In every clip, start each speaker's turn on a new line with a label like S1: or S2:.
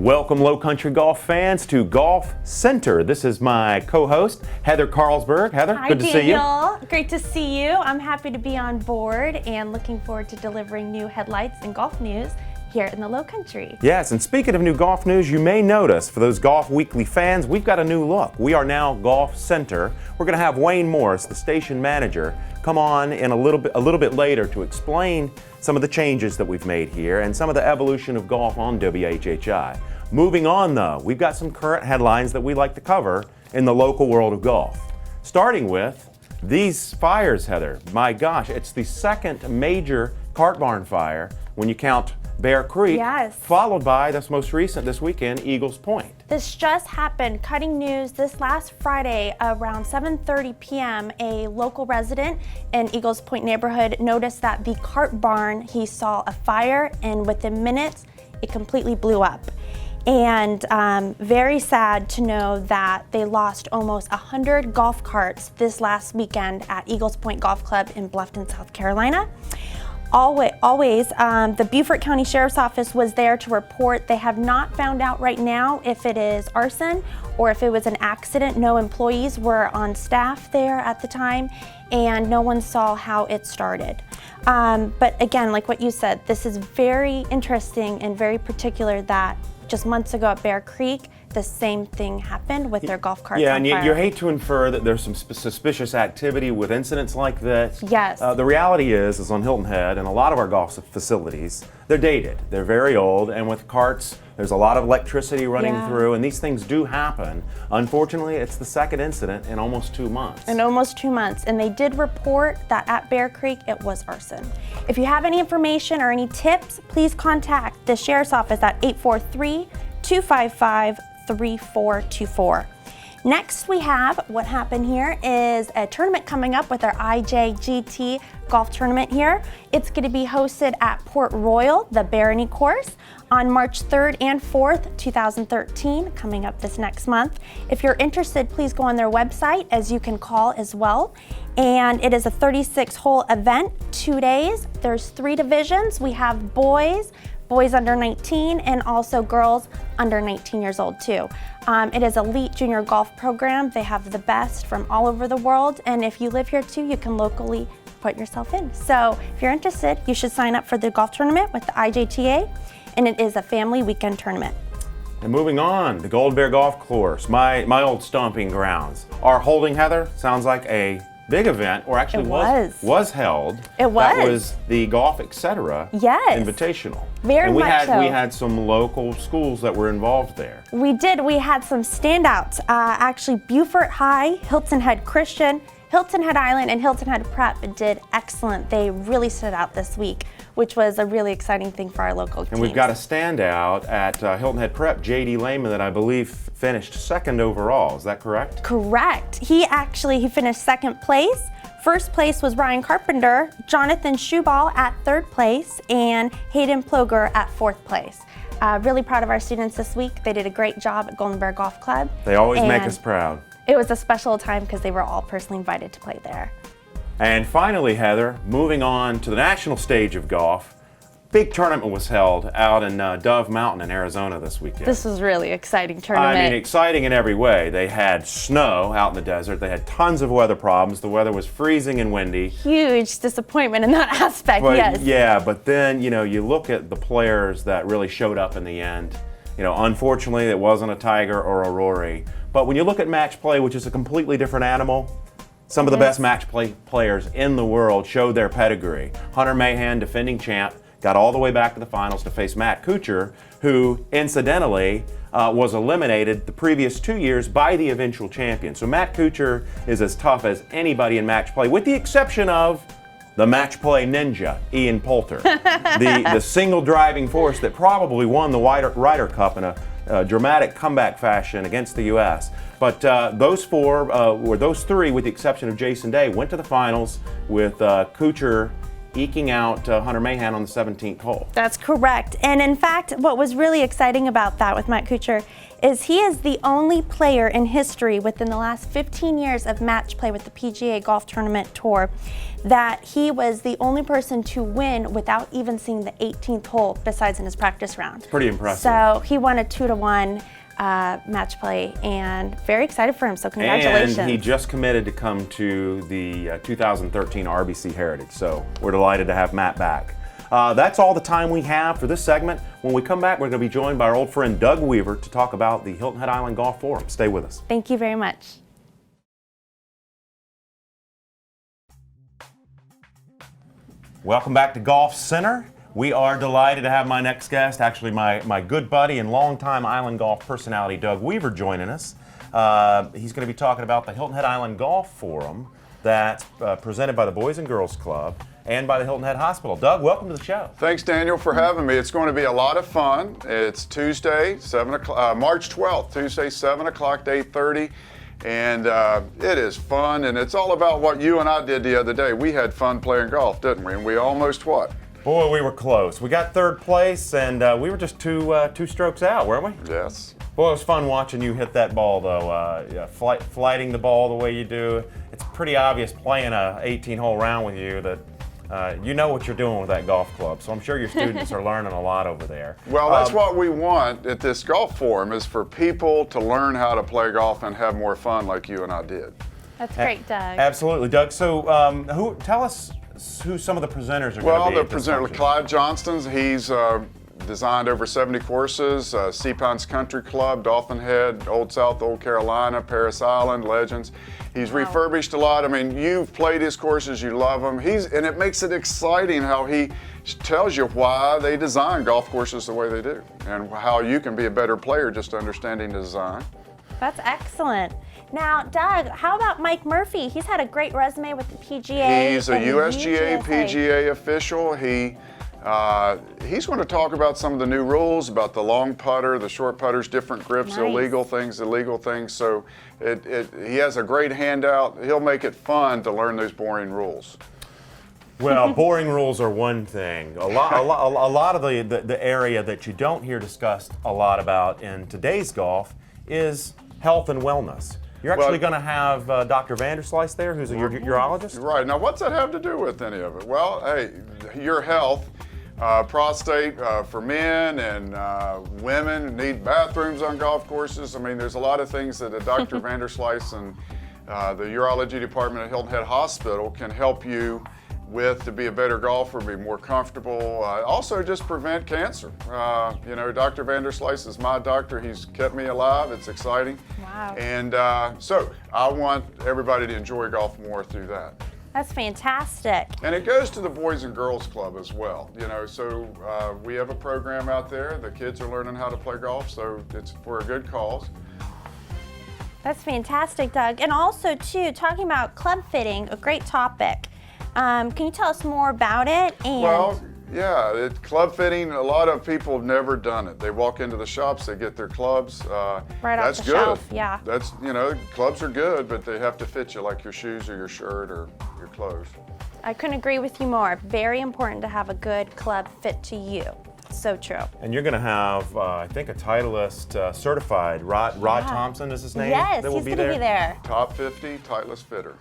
S1: Welcome, Low Country golf fans, to Golf Center. This is my co-host, Heather Carlsberg. Heather,
S2: Hi,
S1: good to see you.
S2: Daniel. Great to see you. I'm happy to be on board and looking forward to delivering new headlights and golf news here in the Low Country.
S1: Yes, and speaking of new golf news, you may notice, for those Golf Weekly fans, we've got a new look. We are now Golf Center. We're going to have Wayne Morris, the station manager, come on in a little bit later to explain some of the changes that we've made here and some of the evolution of golf on WHHI. Moving on though, we've got some current headlines that we like to cover in the local world of golf. Starting with these fires, Heather. My gosh, it's the second major cart barn fire when you count Bear Creek,
S2: yes,
S1: followed by this most recent this weekend, Eagles Point.
S2: This just happened, cutting news, this last Friday around 7:30 p.m. A local resident in Eagles Point neighborhood noticed that the cart barn, he saw a fire, and within minutes it completely blew up. And very sad to know that they lost almost 100 golf carts this last weekend at Eagles Point Golf Club in Bluffton, South Carolina. Always, the Beaufort County Sheriff's Office was there to report. They have not found out right now if it is arson or if it was an accident. No employees were on staff there at the time, and no one saw how it started. But again, like what you said, this is very interesting and very particular that just months ago at Bear Creek, the same thing happened with their golf carts.
S1: Yeah,
S2: on
S1: and
S2: fire.
S1: you hate to infer that there's some suspicious activity with incidents like this.
S2: Yes.
S1: The reality is on Hilton Head and a lot of our golf facilities, they're dated. They're very old, and with carts, there's a lot of electricity running through, and these things do happen. Unfortunately, it's the second incident in almost 2 months.
S2: In almost 2 months, and they did report that at Bear Creek it was arson. If you have any information or any tips, please contact the Sheriff's Office at 843-255-3424. Next, we have what happened here is a tournament coming up with our IJGT golf tournament here. It's going to be hosted at Port Royal, the Barony course, on March 3rd and 4th, 2013, coming up this next month. If you're interested, please go on their website, as you can call as well. And it is a 36-hole event, 2 days. There's 3 divisions. We have boys under 19, and also girls under 19 years old too. It is elite junior golf program. They have the best from all over the world, and if you live here too, you can locally put yourself in. So if you're interested, you should sign up for the golf tournament with the IJTA, and it is a family weekend tournament.
S1: And moving on, the Golden Bear Golf Course, my old stomping grounds, are holding, Heather, sounds like a big event, or actually was held.
S2: It was.
S1: That was the Golf Etc.
S2: Yes.
S1: Invitational.
S2: Very much so.
S1: We had some local schools that were involved there.
S2: We did. We had some standouts. Actually, Beaufort High, Hilton Head Christian, Hilton Head Island, and Hilton Head Prep did excellent. They really stood out this week, which was a really exciting thing for our local teams.
S1: And we've got a standout at Hilton Head Prep, J.D. Lehman, that I believe finished second overall. Is that correct?
S2: Correct. He finished second place. First place was Ryan Carpenter, Jonathan Schubal at third place, and Hayden Ploger at fourth place. Really proud of our students this week. They did a great job at Golden Bear Golf Club.
S1: They always make us proud.
S2: It was a special time because they were all personally invited to play there.
S1: And finally, Heather, moving on to the national stage of golf, big tournament was held out in Dove Mountain in Arizona this weekend.
S2: This was really exciting tournament.
S1: I mean, exciting in every way. They had snow out in the desert. They had tons of weather problems. The weather was freezing and windy.
S2: Huge disappointment in that aspect, yes.
S1: Yeah, but then, you look at the players that really showed up in the end. Unfortunately, it wasn't a Tiger or a Rory. But when you look at match play, which is a completely different animal, some of the best match play players in the world showed their pedigree. Hunter Mahan, defending champ, got all the way back to the finals to face Matt Kuchar, who incidentally was eliminated the previous 2 years by the eventual champion. So Matt Kuchar is as tough as anybody in match play, with the exception of the match play ninja, Ian Poulter, the single driving force that probably won the Ryder Cup in a dramatic comeback fashion against the U.S. But those three, with the exception of Jason Day, went to the finals with Kuchar eking out Hunter Mahan on the 17th hole.
S2: That's correct. And in fact, what was really exciting about that with Matt Kuchar is he is the only player in history within the last 15 years of match play with the PGA Golf Tournament Tour that he was the only person to win without even seeing the 18th hole besides in his practice round.
S1: Pretty impressive.
S2: So he won a 2-1 match play, and very excited for him, so congratulations.
S1: And he just committed to come to the 2013 RBC Heritage, so we're delighted to have Matt back. That's all the time we have for this segment. When we come back, we're going to be joined by our old friend Doug Weaver to talk about the Hilton Head Island Golf Forum. Stay with us.
S2: Thank you very much.
S1: Welcome back to Golf Center. We are delighted to have my next guest, actually my good buddy and longtime Island Golf personality, Doug Weaver, joining us. He's going to be talking about the Hilton Head Island Golf Forum that's presented by the Boys and Girls Club and by the Hilton Head Hospital. Doug, welcome to the show.
S3: Thanks, Daniel, for having me. It's going to be a lot of fun. It's Tuesday, March 12th, Tuesday, 7 o'clock to 8:30. And it is fun, and it's all about what you and I did the other day. We had fun playing golf, didn't we? And we almost what?
S1: Boy, we were close. We got third place, and we were just two strokes out, weren't we?
S3: Yes.
S1: Boy, it was fun watching you hit that ball, though. Flighting the ball the way you do. It's pretty obvious playing a 18-hole round with you that you know what you're doing with that golf club. So I'm sure your students are learning a lot over there.
S3: Well, that's what we want at this golf forum, is for people to learn how to play golf and have more fun like you and I did.
S2: That's great, Doug.
S1: Absolutely, Doug. So tell us who some of the presenters are going to be.
S3: Well, the
S1: at this
S3: presenter,
S1: function.
S3: Clyde Johnston, he's designed over 70 courses, Sea Pines Country Club, Dolphin Head, Old South, Old Carolina, Paris Island, Legends. He's refurbished a lot. I mean, you've played his courses, you love them. And it makes it exciting how he tells you why they design golf courses the way they do and how you can be a better player just understanding the design.
S2: That's excellent. Now, Doug, how about Mike Murphy? He's had a great resume with the PGA.
S3: He's a
S2: and the
S3: USGA, PGA official. He's going to talk about some of the new rules about the long putter, the short putters, different grips,
S2: Nice.
S3: illegal things. So he has a great handout. He'll make it fun to learn those boring rules.
S1: Well, boring rules are one thing. A lot of the area that you don't hear discussed a lot about in today's golf is health and wellness. You're actually going to have Dr. Vanderslice there, who's a urologist?
S3: Right. Now, what's that have to do with any of it? Well, hey, your health, prostate for men and women need bathrooms on golf courses. I mean, there's a lot of things that Dr. Vanderslice and the urology department at Hilton Head Hospital can help you with to be a better golfer, be more comfortable. Also, just prevent cancer. You know, Dr. Vanderslice is my doctor. He's kept me alive. It's exciting.
S2: Wow.
S3: And so I want everybody to enjoy golf more through that.
S2: That's fantastic.
S3: And it goes to the Boys and Girls Club as well. You know, so we have a program out there. The kids are learning how to play golf, so it's for a good cause.
S2: That's fantastic, Doug. And also, too, talking about club fitting, a great topic. Can you tell us more about it? And
S3: Well, yeah, club fitting, a lot of people have never done it. They walk into the shops, they get their clubs.
S2: Right off
S3: that's
S2: the
S3: good.
S2: shelf, yeah.
S3: That's, you know, clubs are good, but they have to fit you like your shoes or your shirt or your clothes.
S2: I couldn't agree with you more. Very important to have a good club fit to you. So true.
S1: And you're going to have, I think, a Titleist certified. Rod Thompson is his name?
S2: Yes,
S1: that will
S2: he's going to be there.
S3: Top 50 Titleist fitter.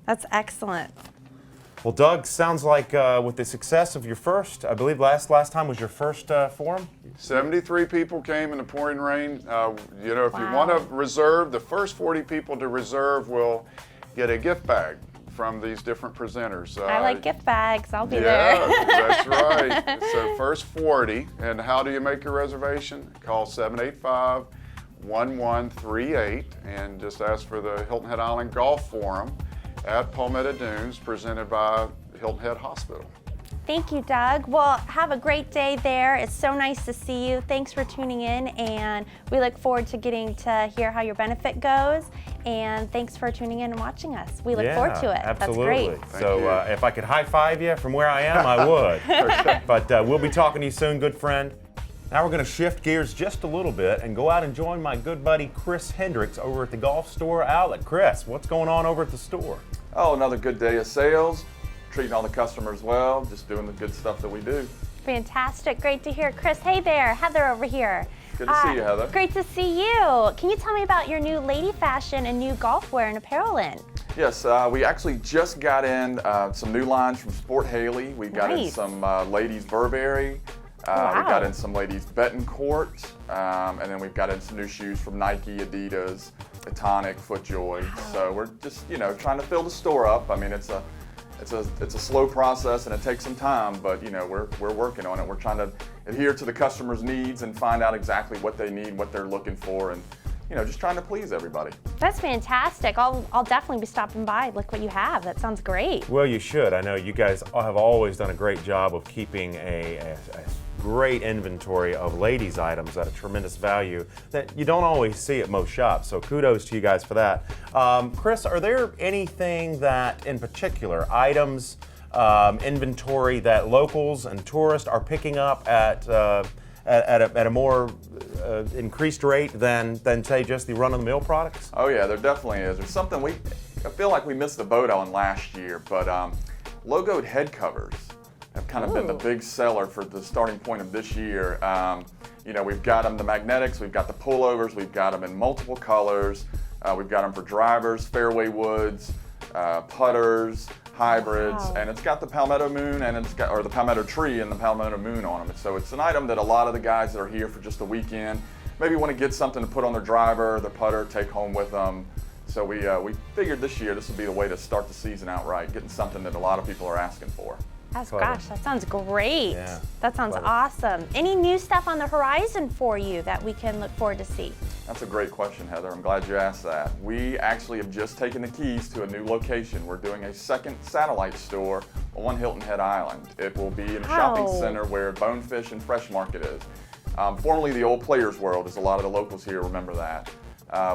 S2: That's excellent.
S1: Well, Doug, sounds like with the success of your first, I believe last time was your first forum?
S3: 73 people came in the pouring rain. You know, if you
S2: Wow.
S3: want to reserve, the first 40 people to reserve will get a gift bag from these different presenters.
S2: I like gift bags. I'll be
S3: Yeah,
S2: there.
S3: that's right. So first 40, and how do you make your reservation? Call 785-1138 and just ask for the Hilton Head Island Golf Forum at Palmetto Dunes, presented by Hilton Head Hospital.
S2: Thank you, Doug. Well, have a great day there. It's so nice to see you. Thanks for tuning in, and we look forward to getting to hear how your benefit goes. And thanks for tuning in and watching us. We look forward to it.
S1: Absolutely.
S2: That's great.
S1: So if I could high five you from where I am, I would. But we'll be talking to you soon, good friend. Now we're going to shift gears just a little bit and go out and join my good buddy Chris Hendrix over at the Golf Store Outlet. Chris, what's going on over at the store?
S4: Oh, another good day of sales. treating all the customers well, just doing the good stuff that we do.
S2: Fantastic. Great to hear. Chris, hey there. Heather over here.
S4: Good to see you, Heather.
S2: Great to see you. Can you tell me about your new lady fashion and new golf wear and apparel line?
S4: Yes, we actually just got in some new lines from Sport Haley. We got in some ladies Burberry. We got in some ladies Betancourt, and then we've got in some new shoes from Nike, Adidas, Etonic, FootJoy. So we're just, trying to fill the store up. I mean, it's a slow process and it takes some time, but we're working on it. We're trying to adhere to the customer's needs and find out exactly what they need, what they're looking for, and just trying to please everybody.
S2: That's fantastic. I'll definitely be stopping by. Look what you have. That sounds great.
S1: Well, you should. I know you guys have always done a great job of keeping a great inventory of ladies' items at a tremendous value that you don't always see at most shops. So kudos to you guys for that. Chris, are there anything that in particular, items, inventory that locals and tourists are picking up at a more increased rate than say just the run-of-the-mill products?
S4: Oh yeah, there definitely is. There's something I feel like we missed the boat on last year, but logoed head covers have kind of been the big seller for the starting point of this year. We've got them, the magnetics, we've got the pullovers, we've got them in multiple colors. We've got them for drivers, fairway woods, putters, hybrids, and it's got the Palmetto Moon or the Palmetto Tree and the Palmetto Moon on them. So it's an item that a lot of the guys that are here for just a weekend maybe want to get something to put on their driver, their putter, take home with them. So we figured this year this would be the way to start the season out right, getting something that a lot of people are asking for.
S2: Gosh, that sounds great.
S1: Yeah.
S2: That sounds awesome. Any new stuff on the horizon for you that we can look forward to see?
S4: That's a great question, Heather. I'm glad you asked that. We actually have just taken the keys to a new location. We're doing a second satellite store on Hilton Head Island. It will be in a shopping center where Bonefish and Fresh Market is. Formerly the old Players World, as a lot of the locals here remember that.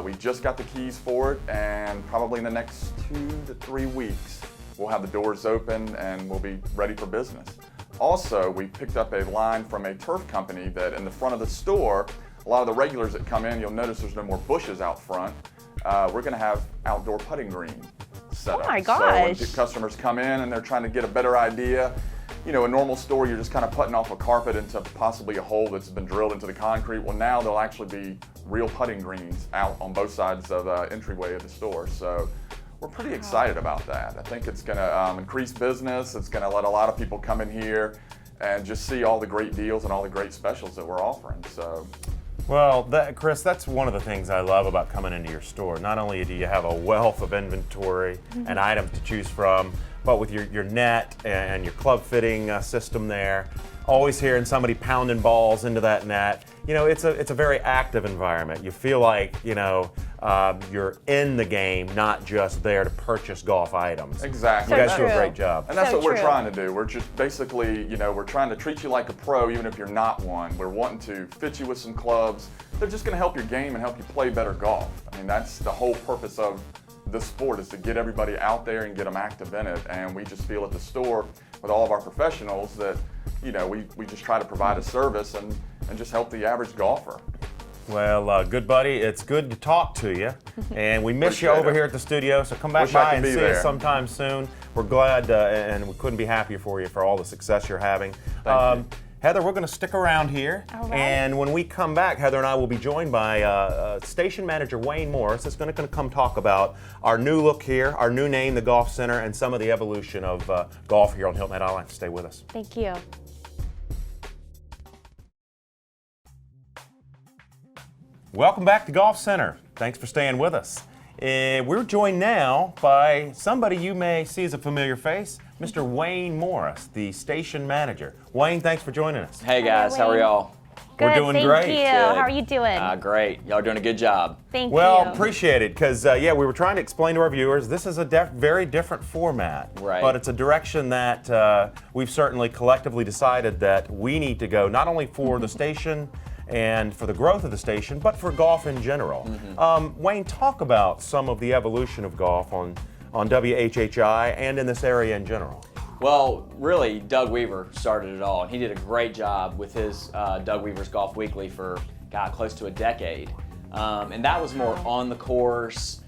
S4: We just got the keys for it, and probably in the next 2 to 3 weeks, we'll have the doors open and we'll be ready for business. Also, we picked up a line from a turf company that in the front of the store, a lot of the regulars that come in, you'll notice there's no more bushes out front. We're going to have outdoor putting green set up.
S2: Oh my gosh.
S4: So when customers come in and they're trying to get a better idea, a normal store, you're just kind of putting off a carpet into possibly a hole that's been drilled into the concrete. Well, now there'll actually be real putting greens out on both sides of the entryway of the store. So we're pretty excited about that. I think it's going to increase business. It's going to let a lot of people come in here and just see all the great deals and all the great specials that we're offering. So,
S1: well, Chris, that's one of the things I love about coming into your store. Not only do you have a wealth of inventory and items to choose from, but with your net and your club fitting system there, always hearing somebody pounding balls into that net. It's a very active environment. You feel like, you're in the game, not just there to purchase golf items.
S4: Exactly.
S1: You guys do a great job.
S4: And that's what we're trying to do. We're just basically, we're trying to treat you like a pro even if you're not one. We're wanting to fit you with some clubs. They're just going to help your game and help you play better golf. I mean, that's the whole purpose of this sport, is to get everybody out there and get them active in it. And we just feel at the store with all of our professionals that, we just try to provide a service and just help the average golfer.
S1: Well, good buddy, it's good to talk to you, and we miss you over here at the studio, so come back by and see us sometime soon. We're glad, and we couldn't be happier for you for all the success you're having.
S4: Thank you.
S1: Heather, we're going to stick around here,
S2: right.
S1: And when we come back, Heather and I will be joined by Station Manager Wayne Morris. That's going to come talk about our new look here, our new name, the Golf Center, and some of the evolution of golf here on Hilton Head Island. Stay with us.
S2: Thank you.
S1: Welcome back to Golf Center. Thanks for staying with us. We're joined now by somebody you may see as a familiar face, Mr. Wayne Morris, the station manager. Wayne, thanks for joining us.
S5: Hey guys, how are y'all?
S2: Good,
S1: We're doing
S2: thank
S1: great.
S2: you.
S5: Good.
S2: How are you doing?
S5: Great. Y'all are doing a good job.
S2: Thank you.
S1: Well, appreciate it, because we were trying to explain to our viewers, this is a very different format.
S5: Right.
S1: But it's a direction that we've certainly collectively decided that we need to go, not only for the station and for the growth of the station, but for golf in general. Wayne, talk about some of the evolution of golf on WHHI and in this area in general.
S5: Well, really, Doug Weaver started it all, and he did a great job with his Doug Weaver's Golf Weekly for, close to a decade. And that was more on the course,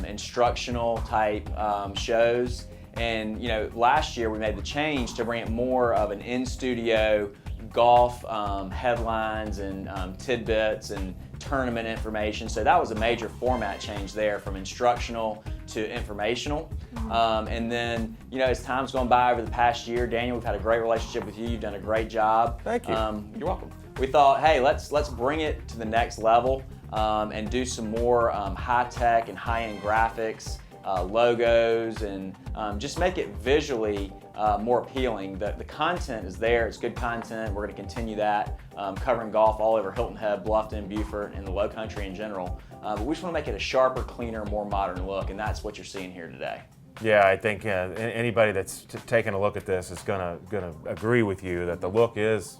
S5: instructional type shows. And last year we made the change to bring it more of an in-studio golf headlines and tidbits and tournament information. So that was a major format change there, from instructional to informational. And then, as time's gone by over the past year, Daniel, we've had a great relationship with you. You've done a great job.
S1: Thank you.
S5: You're welcome. We thought, hey, let's bring it to the next level and do some more high-tech and high-end graphics, logos, and just make it visually more appealing. The content is there. It's good content. We're going to continue that, covering golf all over Hilton Head, Bluffton, Beaufort, and the Low Country in general. But we just want to make it a sharper, cleaner, more modern look, and that's what you're seeing here today.
S1: Yeah, I think anybody that's taking a look at this is gonna agree with you that the look is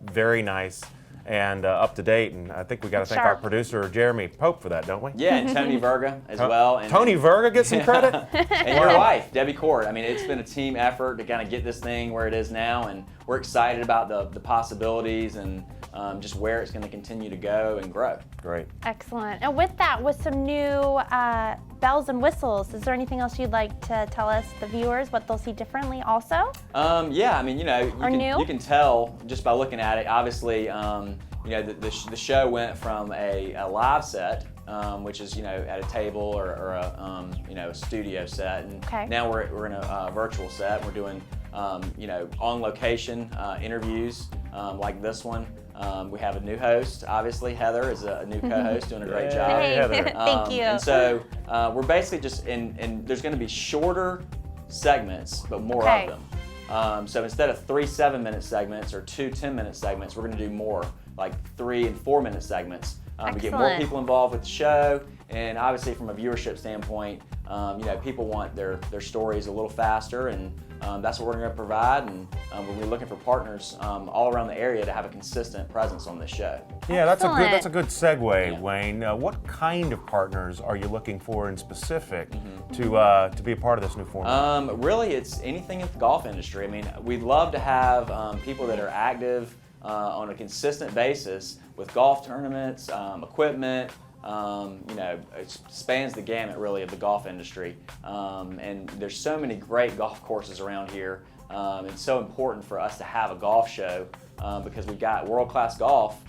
S1: very nice and up to date, and I think we got to thank our producer Jeremy Pope for that, don't we?
S5: Yeah, and Tony Verga as well. And
S1: Tony Verga gets some credit.
S5: And your wife, Debbie Cort. I mean, it's been a team effort to kind of get this thing where it is now, and we're excited about the possibilities and just where it's going to continue to go and grow.
S1: Great.
S2: Excellent. And with that, with some new bells and whistles, is there anything else you'd like to tell us, the viewers, what they'll see differently also?
S5: Yeah, I mean, you can tell just by looking at it. Obviously, the show went from a live set, which is at a table or a studio set, and now we're in a virtual set. We're doing on location interviews like this one. We have a new host, obviously. Heather is a new co-host, doing a great job.
S2: Hey, thank you.
S5: And so we're basically just and there's going to be shorter segments, but more of them. So instead of 3 7-minute segments or 2 10-minute segments, we're going to do more, like 3 and 4-minute segments. We get more people involved with the show, and obviously from a viewership standpoint, people want their stories a little faster, and that's what we're going to provide. And we're looking for partners all around the area to have a consistent presence on this show.
S1: Yeah, that's a good segue, Wayne. What kind of partners are you looking for in specific to be a part of this new format?
S5: Really, it's anything in the golf industry. I mean, we'd love to have people that are active on a consistent basis with golf tournaments, equipment. It spans the gamut really of the golf industry, and there's so many great golf courses around here. It's so important for us to have a golf show because we've got world-class golf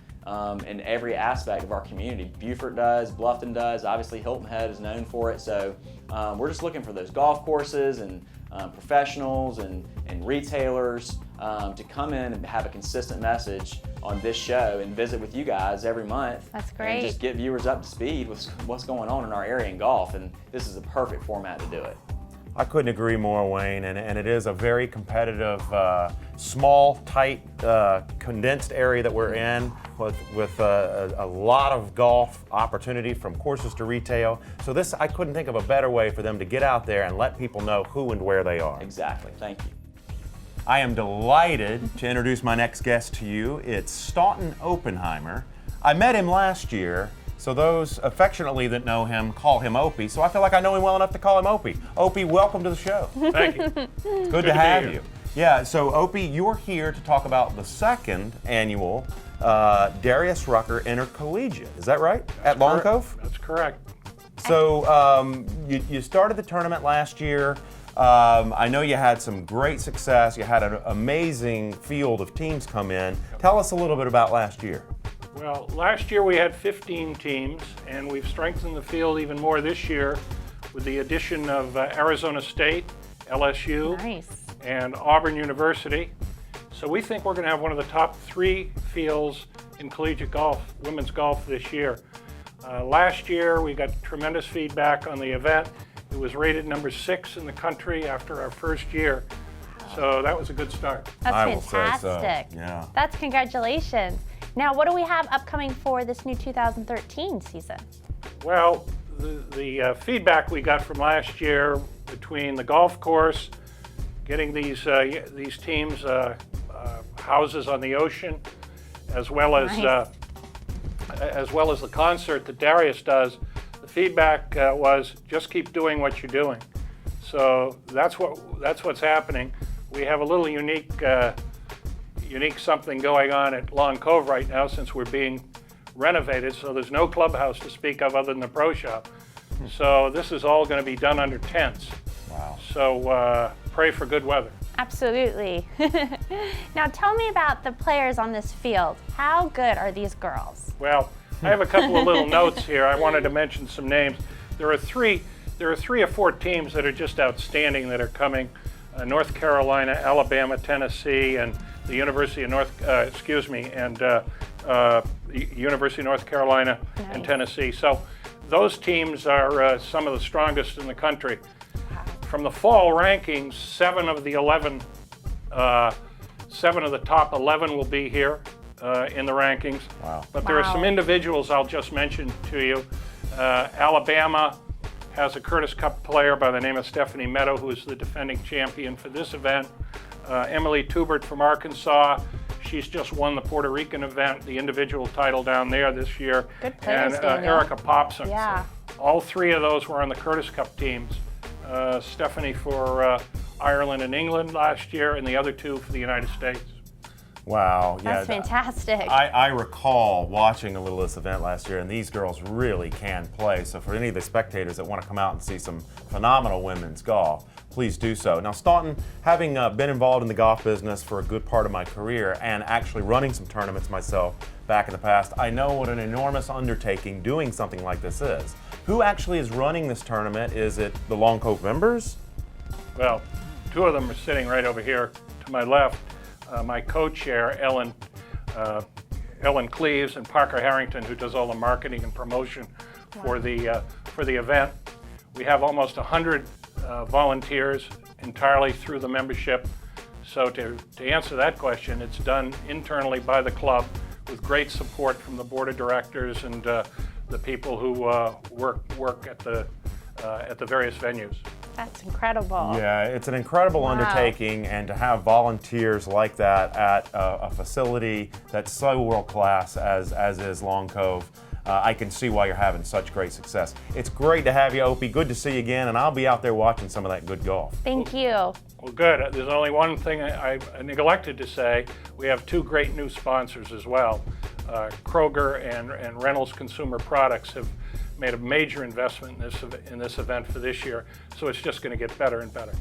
S5: in every aspect of our community. Beaufort does, Bluffton does, obviously Hilton Head is known for it. So we're just looking for those golf courses and professionals and retailers to come in and have a consistent message on this show and visit with you guys every month.
S2: That's great.
S5: And just get viewers up to speed with what's going on in our area in golf, and this is a perfect format to do it.
S1: I couldn't agree more, Wayne, and it is a very competitive, small, tight, condensed area that we're in with a lot of golf opportunity from courses to retail. So I couldn't think of a better way for them to get out there and let people know who and where they are.
S5: Exactly. Thank you.
S1: I am delighted to introduce my next guest to you. It's Staunton Oppenheimer. I met him last year, so those affectionately that know him call him Opie, so I feel like I know him well enough to call him Opie. Opie, welcome to the show.
S6: Thank you.
S1: It's good to have you. Yeah, so Opie, you're here to talk about the second annual Darius Rucker Intercollegiate. Is that right? At Long Cove?
S6: That's correct.
S1: So you started the tournament last year. I know you had some great success. You had an amazing field of teams come in. Tell us a little bit about last year.
S6: Well, last year we had 15 teams, and we've strengthened the field even more this year with the addition of Arizona State, LSU, and Auburn University. So we think we're going to have one of the top 3 fields in collegiate golf, women's golf this year. Last year we got tremendous feedback on the event. It was rated number 6 in the country after our first year. So that was a good start.
S2: That's fantastic.
S1: So. Yeah.
S2: That's congratulations. Now, what do we have upcoming for this new 2013 season?
S6: Well, the feedback we got from last year between the golf course, getting these teams houses on the ocean, as well as the concert that Darius does, the feedback was just keep doing what you're doing. So that's what's happening. We have a little unique something going on at Long Cove right now since we're being renovated. So there's no clubhouse to speak of other than the pro shop. So this is all going to be done under tents.
S1: Wow.
S6: So pray for good weather.
S2: Absolutely. Now tell me about the players on this field. How good are these girls?
S6: Well, I have a couple of little notes here. I wanted to mention some names. There are three or four teams that are just outstanding that are coming. North Carolina, Alabama, Tennessee, and the University of University of North Carolina and Tennessee. So those teams are some of the strongest in the country. From the fall rankings, 7 of the top 11 will be here in the rankings.
S1: Wow.
S6: But there are some individuals I'll just mention to you. Alabama has a Curtis Cup player by the name of Stephanie Meadow, who is the defending champion for this event. Emily Tubert from Arkansas, she's just won the Puerto Rican event, the individual title down there this year.
S2: Good players,
S6: and
S2: Daniel.
S6: Erica Popson.
S2: Yeah.
S6: All 3 of those were on the Curtis Cup teams. Stephanie for Ireland and England last year, and the other 2 for the United States.
S1: Wow.
S2: That's fantastic.
S1: I recall watching a little of this event last year, and these girls really can play. So for any of the spectators that want to come out and see some phenomenal women's golf, please do so. Now, Staunton, having been involved in the golf business for a good part of my career and actually running some tournaments myself back in the past, I know what an enormous undertaking doing something like this is. Who actually is running this tournament? Is it the Long Cove members?
S6: Well, 2 of them are sitting right over here to my left. My co-chair, Ellen Cleaves, and Parker Harrington, who does all the marketing and promotion for the event. We have almost 100 volunteers entirely through the membership. So to answer that question, it's done internally by the club with great support from the board of directors and the people who work at the various venues.
S2: That's incredible.
S1: Yeah, it's an incredible undertaking, and to have volunteers like that at a facility that's so world class as is Long Cove, I can see why you're having such great success. It's great to have you, Opie. Good to see you again, and I'll be out there watching some of that good golf.
S2: Thank you.
S6: Well, good. There's only one thing I neglected to say. We have 2 great new sponsors as well. Kroger and Reynolds Consumer Products have made a major investment in this event for this year, so it's just going to get better and better.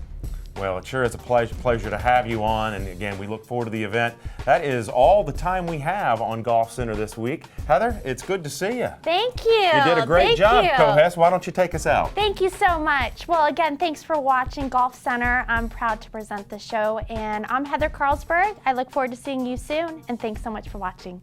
S1: Well, it sure is a pleasure to have you on, and again, we look forward to the event. That is all the time we have on Golf Center this week. Heather, it's good to see you.
S2: Thank you.
S1: You did a great job,
S2: you.
S1: Co-host. Why don't you take us out?
S2: Thank you so much. Well, again, thanks for watching Golf Center. I'm proud to present the show, and I'm Heather Carlsberg. I look forward to seeing you soon, and thanks so much for watching.